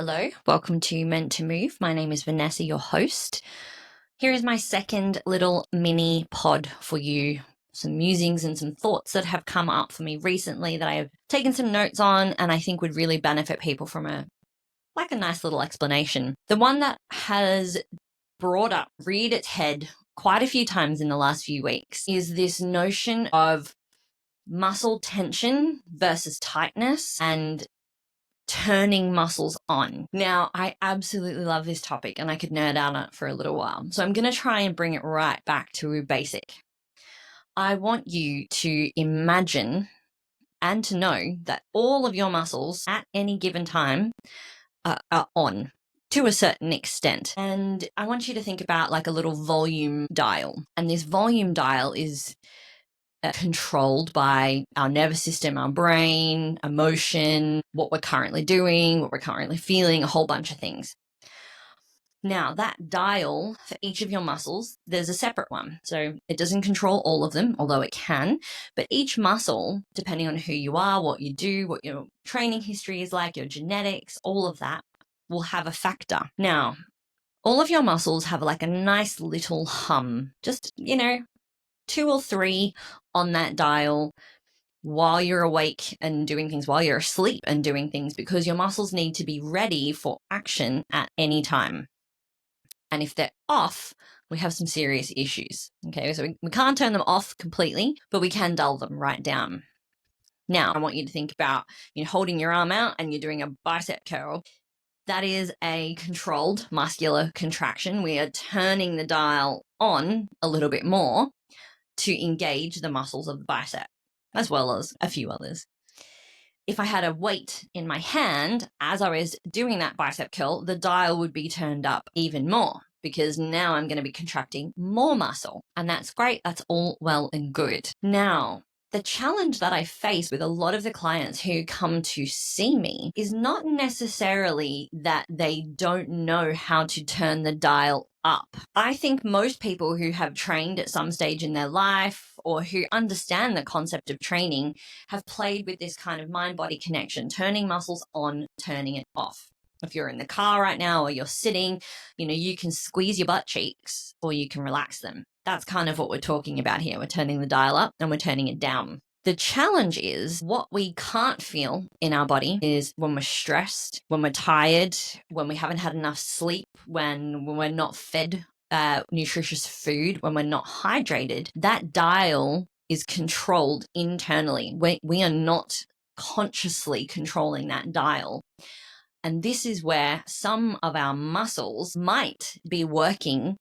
Hello, welcome to Meant to Move. My name is Vanessa, your host. Here is my second little mini pod for you. Some musings and some thoughts that have come up for me recently that I have taken some notes on and I think would really benefit people from a nice little explanation. The one that has reared its head quite a few times in the last few weeks is this notion of muscle tension versus tightness and turning muscles on. Now, I absolutely love this topic and I could nerd out on it for a little while. So I'm going to try and bring it right back to basic. I want you to imagine and to know that all of your muscles at any given time are on to a certain extent. And I want you to think about like a little volume dial. And this volume dial is controlled by our nervous system, our brain, emotion, what we're currently doing, what we're currently feeling, a whole bunch of things. Now, that dial for each of your muscles, there's a separate one. So it doesn't control all of them, although it can. But each muscle, depending on who you are, what you do, what your training history is like, your genetics, all of that will have a factor. Now, all of your muscles have like a nice little hum, just, 2 or 3 on that dial while you're awake and doing things, while you're asleep and doing things, because your muscles need to be ready for action at any time. And if they're off, we have some serious issues. Okay, so we can't turn them off completely, but we can dull them right down. Now, I want you to think about holding your arm out and you're doing a bicep curl. That is a controlled muscular contraction. We are turning the dial on a little bit more to engage the muscles of the bicep, as well as a few others. If I had a weight in my hand as I was doing that bicep curl, the dial would be turned up even more because now I'm going to be contracting more muscle. And that's great. That's all well and good. Now, the challenge that I face with a lot of the clients who come to see me is not necessarily that they don't know how to turn the dial up. I think most people who have trained at some stage in their life or who understand the concept of training have played with this kind of mind-body connection, turning muscles on, turning it off. If you're in the car right now or you're sitting, you can squeeze your butt cheeks or you can relax them. That's kind of what we're talking about here. We're turning the dial up and we're turning it down. The challenge is what we can't feel in our body is when we're stressed, when we're tired, when we haven't had enough sleep, when we're not fed nutritious food, when we're not hydrated. That dial is controlled internally. We are not consciously controlling that dial. And this is where some of our muscles might be working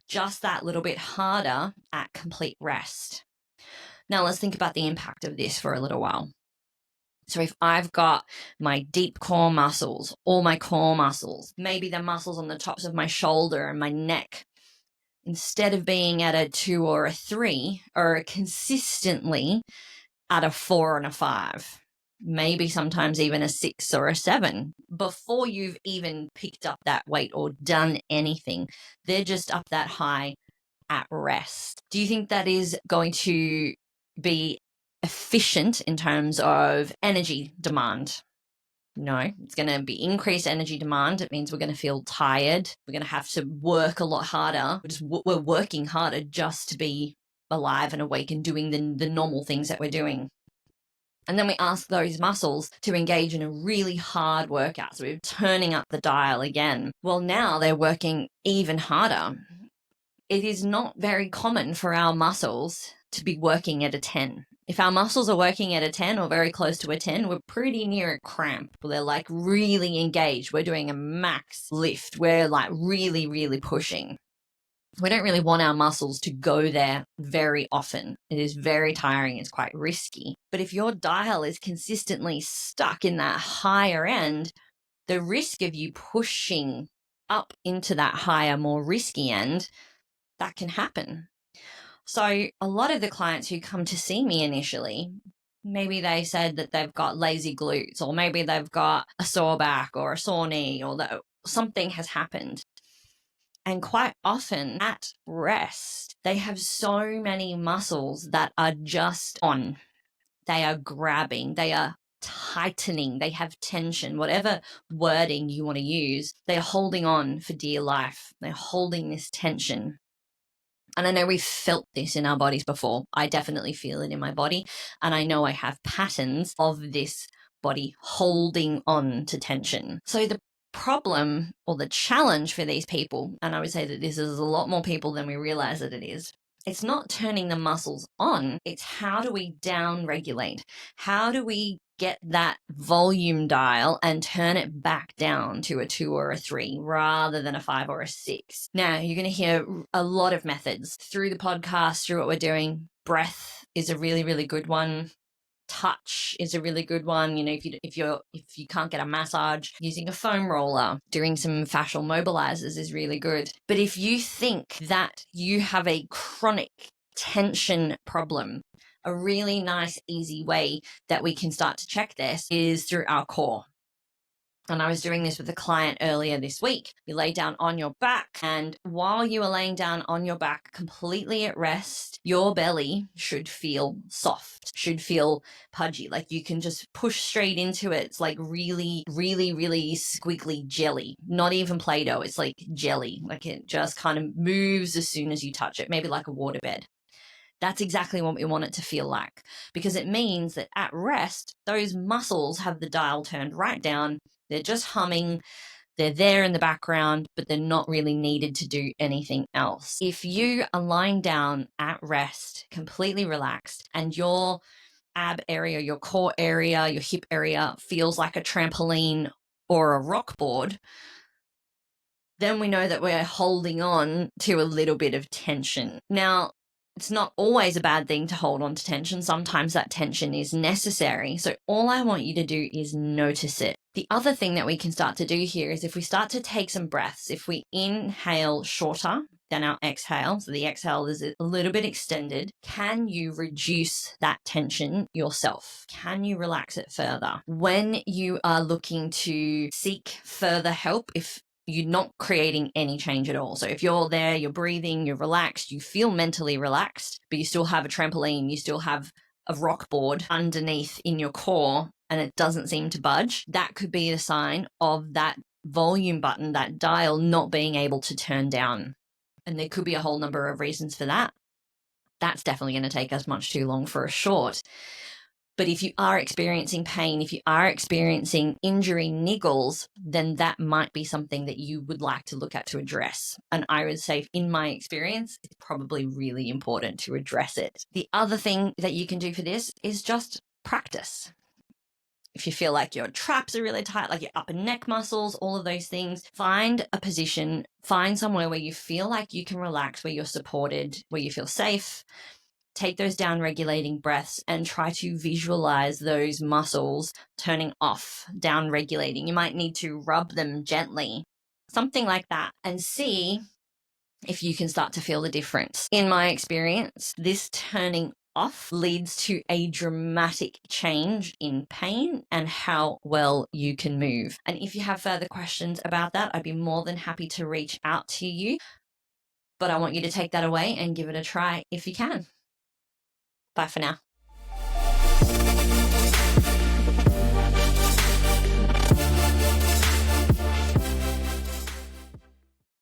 just that little bit harder at complete rest. Now, let's think about the impact of this for a little while. So if I've got my deep core muscles, all my core muscles, maybe the muscles on the tops of my shoulder and my neck, instead of being at a 2 or a 3, are consistently at a 4 and a 5, maybe sometimes even a 6 or a 7, before you've even picked up that weight or done anything. They're just up that high at rest. Do you think that is going to be efficient in terms of energy demand? No, it's going to be increased energy demand. It means we're going to feel tired. We're going to have to work a lot harder. We're working harder just to be alive and awake and doing the normal things that we're doing. And then we ask those muscles to engage in a really hard workout. So we're turning up the dial again. Well, now they're working even harder. It is not very common for our muscles to be working at a 10. If our muscles are working at a 10 or very close to a 10, we're pretty near a cramp. They're like really engaged. We're doing a max lift. We're like really, really pushing. We don't really want our muscles to go there very often. It is very tiring. It's quite risky. But if your dial is consistently stuck in that higher end, the risk of you pushing up into that higher, more risky end, that can happen. So a lot of the clients who come to see me initially, maybe they said that they've got lazy glutes, or maybe they've got a sore back or a sore knee, or that something has happened. And quite often at rest, they have so many muscles that are just on. They are grabbing. They are tightening, they have tension, whatever wording you want to use, they're holding on for dear life. They're holding this tension. And I know we've felt this in our bodies before. I definitely feel it in my body. And I know I have patterns of this body holding on to tension. So the problem or the challenge for these people, and I would say that this is a lot more people than we realize that it is, it's not turning the muscles on, it's how do we down regulate? How do we get that volume dial and turn it back down to a 2 or a 3 rather than a 5 or a 6? Now, you're going to hear a lot of methods through the podcast, through what we're doing. Breath is a really, really good one. Touch is a really good one. You know, if you can't get a massage, using a foam roller, doing some fascial mobilizers is really good. But if you think that you have a chronic tension problem, a really nice, easy way that we can start to check this is through our core. And I was doing this with a client earlier this week. You lay down on your back, and while you are laying down on your back completely at rest, your belly should feel soft, should feel pudgy. Like you can just push straight into it. It's like really, really, really squiggly jelly. Not even Play-Doh. It's like jelly. Like it just kind of moves as soon as you touch it, maybe like a waterbed. That's exactly what we want it to feel like, because it means that at rest, those muscles have the dial turned right down. They're just humming. They're there in the background, but they're not really needed to do anything else. If you are lying down at rest, completely relaxed, and your ab area, your core area, your hip area feels like a trampoline or a rock board, then we know that we're holding on to a little bit of tension. Now, it's not always a bad thing to hold on to tension. Sometimes that tension is necessary. So all I want you to do is notice it. The other thing that we can start to do here is if we start to take some breaths, if we inhale shorter than our exhale, so the exhale is a little bit extended, can you reduce that tension yourself? Can you relax it further? When you are looking to seek further help, if you're not creating any change at all. So if you're there, you're breathing, you're relaxed, you feel mentally relaxed, but you still have a trampoline, you still have a rock board underneath in your core and it doesn't seem to budge, that could be a sign of that volume button, that dial not being able to turn down. And there could be a whole number of reasons for that. That's definitely going to take us much too long for a short. But if you are experiencing pain, if you are experiencing injury niggles, then that might be something that you would like to look at to address. And I would say, in my experience, it's probably really important to address it. The other thing that you can do for this is just practice. If you feel like your traps are really tight, like your upper neck muscles, all of those things, find a position, find somewhere where you feel like you can relax, where you're supported, where you feel safe. Take those down regulating breaths and try to visualize those muscles turning off, down regulating. You might need to rub them gently, something like that, and see if you can start to feel the difference. In my experience, this turning off leads to a dramatic change in pain and how well you can move. And if you have further questions about that, I'd be more than happy to reach out to you. But I want you to take that away and give it a try if you can. Bye for now.